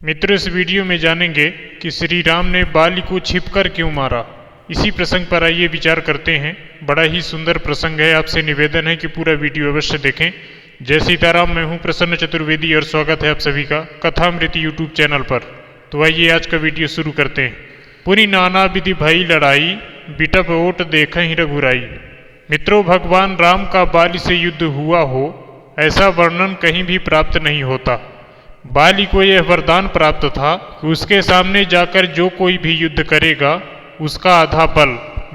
मित्रों, इस वीडियो में जानेंगे कि श्री राम ने बाली को छिपकर क्यों मारा। इसी प्रसंग पर आइए विचार करते हैं। बड़ा ही सुंदर प्रसंग है। आपसे निवेदन है कि पूरा वीडियो अवश्य देखें। जय सीताराम। मैं हूं प्रसन्न चतुर्वेदी और स्वागत है आप सभी का कथामृत यूट्यूब चैनल पर। तो आइए आज का वीडियो शुरू करते हैं। पुनि नाना विधि भई लड़ाई, बिटप ओट देखहि रघुराई। मित्रों, भगवान राम का बाली से युद्ध हुआ हो ऐसा वर्णन कहीं भी प्राप्त नहीं होता। बाली को यह वरदान प्राप्त था कि उसके सामने जाकर जो कोई भी युद्ध करेगा उसका आधा बल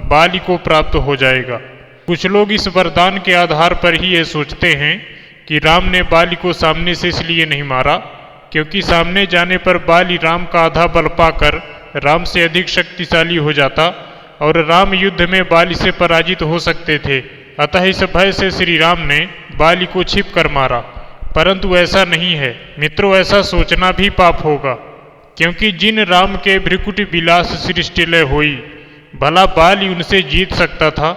बाली को प्राप्त हो जाएगा। कुछ लोग इस वरदान के आधार पर ही यह सोचते हैं कि राम ने बाली को सामने से इसलिए नहीं मारा क्योंकि सामने जाने पर बाली राम का आधा बल पाकर राम से अधिक शक्तिशाली हो जाता और राम युद्ध में बाली से पराजित हो सकते थे। अतः इस भय से श्री राम ने बाली को छिप कर मारा। परंतु ऐसा नहीं है मित्रों, ऐसा सोचना भी पाप होगा, क्योंकि जिन राम के भ्रिकुट विलास सृष्टि लय होई, भला बाली उनसे जीत सकता था?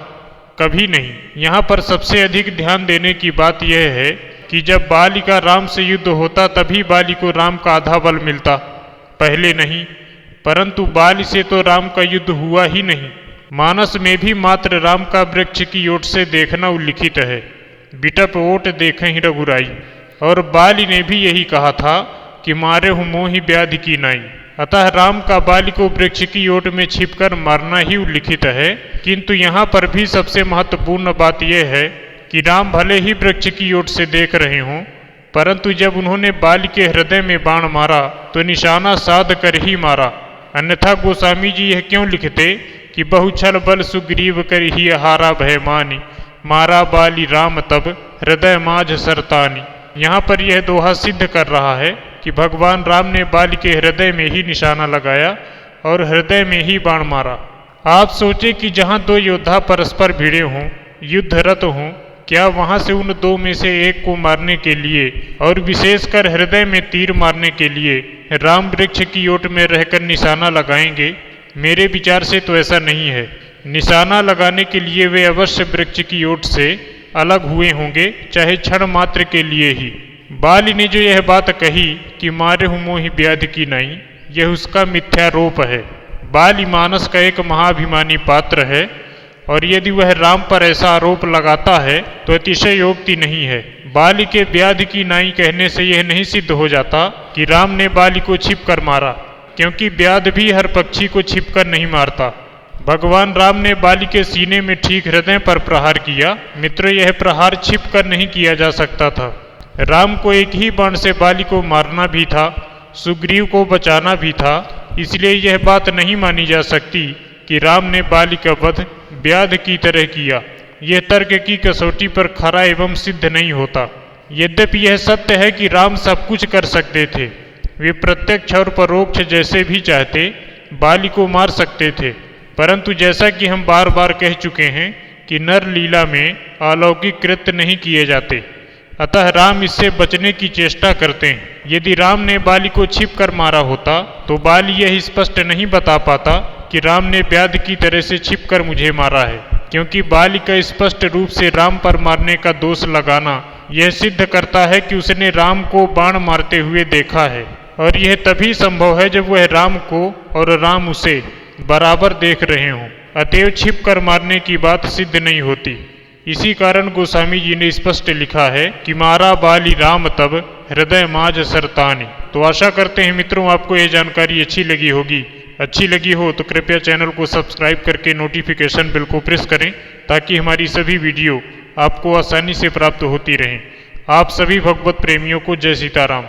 कभी नहीं। यहाँ पर सबसे अधिक ध्यान देने की बात यह है कि जब बाली का राम से युद्ध होता तभी बाली को राम का आधा बल मिलता, पहले नहीं। परंतु बाली से तो राम का युद्ध हुआ ही नहीं। मानस में भी मात्र राम का वृक्ष की ओट से देखना उल्लिखित है, बिटप ओट देखहि रघुराई। और बाली ने भी यही कहा था कि मारे हूँ मोहि व्याधि की नाई। अतः राम का बाली को वृक्ष की ओट में छिपकर मारना ही उल्लिखित है। किंतु यहाँ पर भी सबसे महत्वपूर्ण बात यह है कि राम भले ही वृक्ष की ओट से देख रहे हों, परंतु जब उन्होंने बाली के हृदय में बाण मारा तो निशाना साध कर ही मारा। अन्यथा गोस्वामी जी यह क्यों लिखते कि बहुछल बल सुग्रीव कर ही हारा भय मानी, मारा बाली राम तब हृदय माझ सरतानी। यहाँ पर यह दोहा सिद्ध कर रहा है कि भगवान राम ने बाली के हृदय में ही निशाना लगाया और हृदय में ही बाण मारा। आप सोचे कि जहाँ दो योद्धा परस्पर भिड़े हों, युद्धरत हों, क्या वहाँ से उन दो में से एक को मारने के लिए और विशेषकर हृदय में तीर मारने के लिए राम वृक्ष की ओट में रहकर निशाना लगाएंगे? मेरे विचार से तो ऐसा नहीं है। निशाना लगाने के लिए वे अवश्य वृक्ष की ओट से अलग हुए होंगे, चाहे क्षण मात्र के लिए ही। बाली ने जो यह बात कही कि मारे हूँ मोहि व्याधि की नाई, यह उसका मिथ्यारोप है। बाली मानस का एक महाभिमानी पात्र है और यदि वह राम पर ऐसा आरोप लगाता है तो अतिशयोक्ति नहीं है। बाली के व्याधि की नाई कहने से यह नहीं सिद्ध हो जाता कि राम ने बाली को छिप कर मारा, क्योंकि व्याध भी हर पक्षी को छिप कर नहीं मारता। भगवान राम ने बाली के सीने में ठीक हृदय पर प्रहार किया। मित्र, यह प्रहार छिप कर नहीं किया जा सकता था। राम को एक ही बाण से बाली को मारना भी था, सुग्रीव को बचाना भी था। इसलिए यह बात नहीं मानी जा सकती कि राम ने बाली का वध व्याध की तरह किया। यह तर्क की कसौटी पर खरा एवं सिद्ध नहीं होता। यद्यपि यह सत्य है कि राम सब कुछ कर सकते थे। वे प्रत्यक्ष और परोक्ष जैसे भी चाहते बाली को मार सकते थे। परंतु जैसा कि हम बार बार कह चुके हैं कि नर लीला में अलौकिक कृत्य नहीं किए जाते, अतः राम इससे बचने की चेष्टा करते हैं। यदि राम ने बाली को छिप कर मारा होता तो बाली यह स्पष्ट नहीं बता पाता कि राम ने व्याध की तरह से छिप कर मुझे मारा है, क्योंकि बाली का स्पष्ट रूप से राम पर मारने का दोष लगाना यह सिद्ध करता है कि उसने राम को बाण मारते हुए देखा है, और यह तभी संभव है जब वह राम को और राम उसे बराबर देख रहे हों। अतएव छिप कर मारने की बात सिद्ध नहीं होती। इसी कारण गोस्वामी जी ने स्पष्ट लिखा है कि मारा बाली राम तब हृदय माझ सरतानी। तो आशा करते हैं मित्रों आपको यह जानकारी अच्छी लगी होगी। अच्छी लगी हो तो कृपया चैनल को सब्सक्राइब करके नोटिफिकेशन बेल को प्रेस करें, ताकि हमारी सभी वीडियो आपको आसानी से प्राप्त होती रहें। आप सभी भगवत प्रेमियों को जय सीताराम।